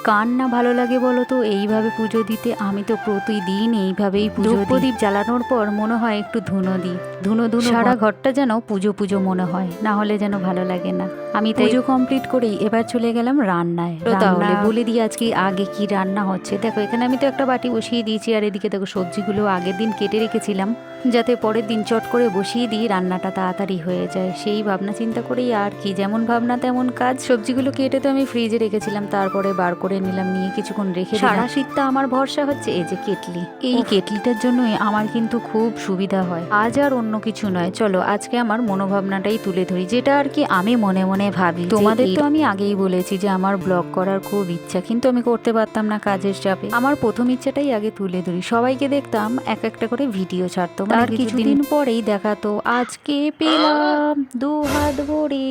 কার না ভালো লাগে বলো তো এইভাবে পুজো দিতে? আমি তো প্রতিদিন এইভাবেই পুজো দিই। প্রদীপ জ্বালানোর পর মনে হয় একটু ধুনো দিই, ধুনো সারা ঘরটা যেন পুজো পুজো মনে হয়, না হলে যেন ভালো লাগে না। আমি তাই পুজো কমপ্লিট করেই এবার চলে গেলাম রান্নায়। তাহলে বলে দিই আজকে আগে কি রান্না হচ্ছে। দেখো এখানে আমি তো একটা বাটি বসিয়ে দিয়েছি, আর এদিকে দেখো সবজিগুলো আগের দিন কেটে রেখেছিলাম যাতে পরের দিন চট করে বসিয়ে দিই, রান্নাটা তাড়াতাড়ি হয়ে যায়। সেই ভাবনা চিন্তা করেই আর কি, যেমন ভাবনা তেমন কাজ। সবজিগুলো কেটে তো আমি ফ্রিজে রেখেছিলাম, তারপরে বার করে নিলাম, নিয়ে কিছুক্ষণ রেখে সারা শীতটা আমার ভরসা হচ্ছে এই যে কেটলি। এই কেটলিটার জন্যই আমার কিন্তু খুব সুবিধা হয়। আজ আর অন্য কিছু নয়, চলো আজকে আমার মনোভাবনাটাই তুলে ধরি, যেটা আর কি আমি মনে মনে ভাবি। তোমাদের তো আমি আগেই বলেছি যে আমার ব্লগ করার খুব ইচ্ছা, কিন্তু আমি করতে পারতাম না কাজের চাপে। আমার প্রথম ইচ্ছাটাই আগে তুলে ধরি। সবাইকে দেখতাম এক একটা করে ভিডিও ছাড়তো, আর কিছুদিন পরেই দেখাতো আজকে পেলাম 2 হাত ভরে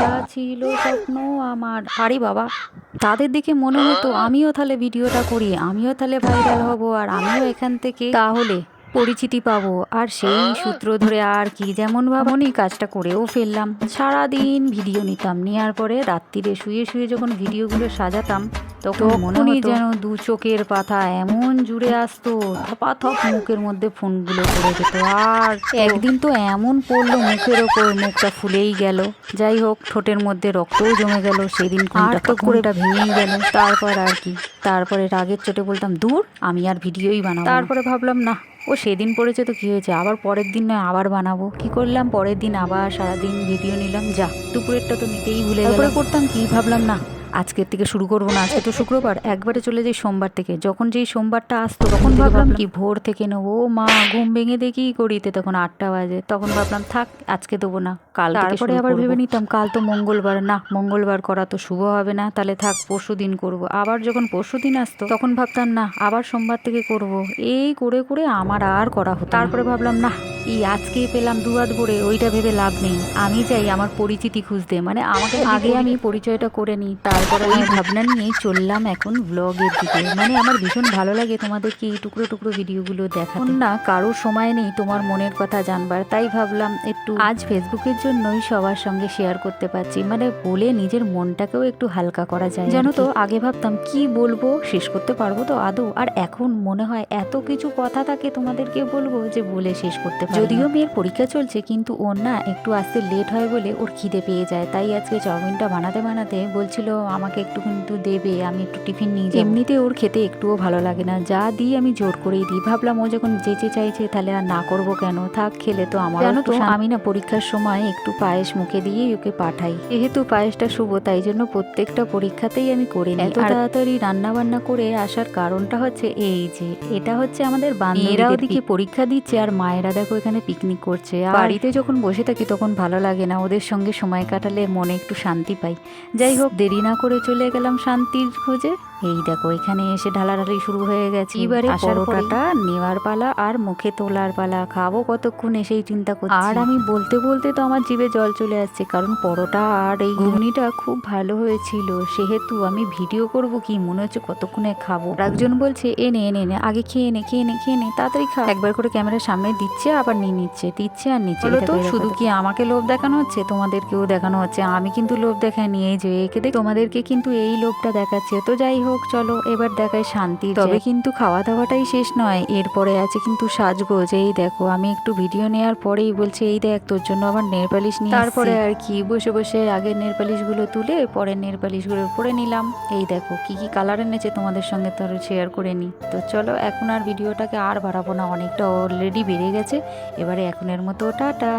যা ছিল স্বপ্ন আমার। আরে বাবা, তাদের দেখে মনে হতো আমিও তাহলে ভিডিওটা করি, আমিও তাহলে ভাইরাল হব, আর আমিও এখান থেকে তাহলে পরিচিতি পাবো। আর সেই সূত্র ধরে আর কি, যেমন ভাবনি কাজটা করেও ফেললাম। সারাদিন ভিডিও নিতাম, নেওয়ার পরে রাত্রিরে শুয়ে শুয়ে যখন ভিডিওগুলো সাজাতাম তখন মনে হতো যেন 2 চোখের পাতা এমন জুড়ে আসতো, থপাথপ মুখের মধ্যে ফোনগুলো পড়ে যেত। আর একদিন তো এমন পড়লো মুখের ওপর, মুখটা ফুলেই গেল। যাই হোক, ঠোঁটের মধ্যে রক্তও জমে গেল সেদিন, কোনটা ভেঙেই গেল। তারপর আর কি, তারপরে রাগের চোটে বলতাম দূর, আমি আর ভিডিওই বানাবো। তারপরে ভাবলাম না, ও সেদিন পড়েছে তো কি হয়েছে, আবার পরের দিন নয় আবার বানাবো। কি করলাম, পরের দিন আবার সারাদিন ভিডিও নিলাম। যা দুপুরেরটা তো নিতেই ভুলে গেলাম। তারপরে করতাম কি, ভাবলাম না আজকের থেকে শুরু করবো না, আজকে তো শুক্রবার, একবারে চলে যাই সোমবার থেকে। যখন যেই সোমবারটা আসতো তখন ভাবলাম কি ভোর থেকে নেবো। ও মা, ঘুম ভেঙে দেখি করিতে তখন 8টা বাজে। তখন ভাবলাম থাক আজকে দেবো না, কাল। তারপরে আবার ভেবে নিতাম কাল তো মঙ্গলবার, না মঙ্গলবার করা তো শুভ হবে না, তাহলে থাক পরশু দিন করবো। আবার যখন পরশু দিন আসতো তখন ভাবতাম না আবার সোমবার থেকে করব। এই করে করে আমার আর করা হতো। তারপরে ভাবলাম না, এই আজকে পেলাম 2 হাত ভরে, ওইটা ভেবে লাভ নেই। আমি চাই আমার পরিচিতি খুঁজতে, মানে আমাকে আগে আমি পরিচয়টা করে নিই, তারপরে ওই ভাবনা নিয়েই চললাম এখন ব্লগের দিকে। মানে আমার ভীষণ ভালো লাগে তোমাদেরকে এই টুকরো টুকরো ভিডিওগুলো দেখাতে। না কারোর সময় নেই তোমার মনের কথা জানবার, তাই ভাবলাম একটু আজ ফেসবুকের জন্যই সবার সঙ্গে শেয়ার করতে পারছি, মানে বলে নিজের মনটাকেও একটু হালকা করা যায়। জানো তো আগে ভাবতাম কি বলবো, শেষ করতে পারবো তো আদৌ, আর এখন মনে হয় এত কিছু কথা থাকে তোমাদেরকে বলবো যে বলে শেষ করতে পারি। যদিও মেয়ের পরীক্ষা চলছে, কিন্তু ওর না একটু আসতে লেট হয় বলে ওর খিদে পেয়ে যায়। তাই আজকে চাউমিনটা বানাতে বানাতে বলছিল আমাকে একটু কিন্তু দেবে, আমি একটু টিফিন নিয়ে যাই। এমনিতে ওর খেতে একটুও ভালো লাগে না, যা দিই আমি জোর করেই দিই। ভাবলাম ও যখন যেতে চাইছে তাহলে আর না করবো কেন, থাক খেলে তো আমার। জানো তো আমি না পরীক্ষার সময় একটু পায়েস মুখে দিয়ে ওকে পাঠাই, যেহেতু পায়েসটা শুভ তাই জন্য প্রত্যেকটা পরীক্ষাতেই আমি করে নিই। এত তাড়াতাড়ি রান্না বান্না করে আসার কারণটা হচ্ছে এই যে এটা হচ্ছে আমাদের বান্ধবীরা ওদিকে পরীক্ষা দিচ্ছে, আর মায়েরা দেখো এখানে পিকনিক করছে। আর বাড়িতে যখন বসে থাকি তখন ভালো লাগে না, ওদের সঙ্গে সময় কাটালে মনে একটু শান্তি পাই। যাই হোক, দেরি না করে চলে গেলাম শান্তির খোঁজে। এই দেখো এখানে এসে ঢালাঢালি শুরু হয়ে গেছে। এবারে পরোটাটা নেওয়ার পালা আর মুখে তোলার পালা। খাবো কতক্ষণ এসেই চিন্তা করছি। আর আমি বলতে বলতে তো আমার জিভে জল চলে আসছে, কারণ পরোটা আর এই ঘুগনিটা খুব ভালো হয়েছিল। সেহেতু আমি ভিডিও করব কি মনে হচ্ছে কতক্ষণে খাবো। একজন বলছে এনে এনে এনে আগে খেয়ে নে খেয়ে নে খেয়ে নে, তাড়াতাড়ি খা। একবার করে ক্যামেরার সামনে দিচ্ছে আবার নিয়ে নিচ্ছে, দিচ্ছে আর নিচ্ছে। তো শুধু কি আমাকে লোভ দেখানো হচ্ছে, তোমাদেরকেও দেখানো হচ্ছে। আমি কিন্তু লোভ দেখাইনি, এই যে একে দেখ তোমাদেরকে কিন্তু এই লোভটা দেখাচ্ছে। তো যাই হোক চলো এবার দেখাই শান্তি। তবে কিন্তু খাওয়া দাওয়াটাই শেষ নয়, এরপরে আছে কিন্তু সাজগোজ। এই দেখো আমি একটু ভিডিও নেওয়ার পরেই বলছে এই দেখ তোর জন্য আবার নেল পালিশ নিয়ে। তারপরে আর কি বসে বসে আগের নেল পালিশগুলো তুলে পরের নেল পালিশগুলো পরে নিলাম। এই দেখো কি কি কালার এনেছে তোমাদের সঙ্গে তো শেয়ার করে নিই। তো চলো এখন আর ভিডিওটাকে আর বাড়াবো না, অনেকটা অলরেডি বেড়ে গেছে। এবারে এখনের মতো টাটা।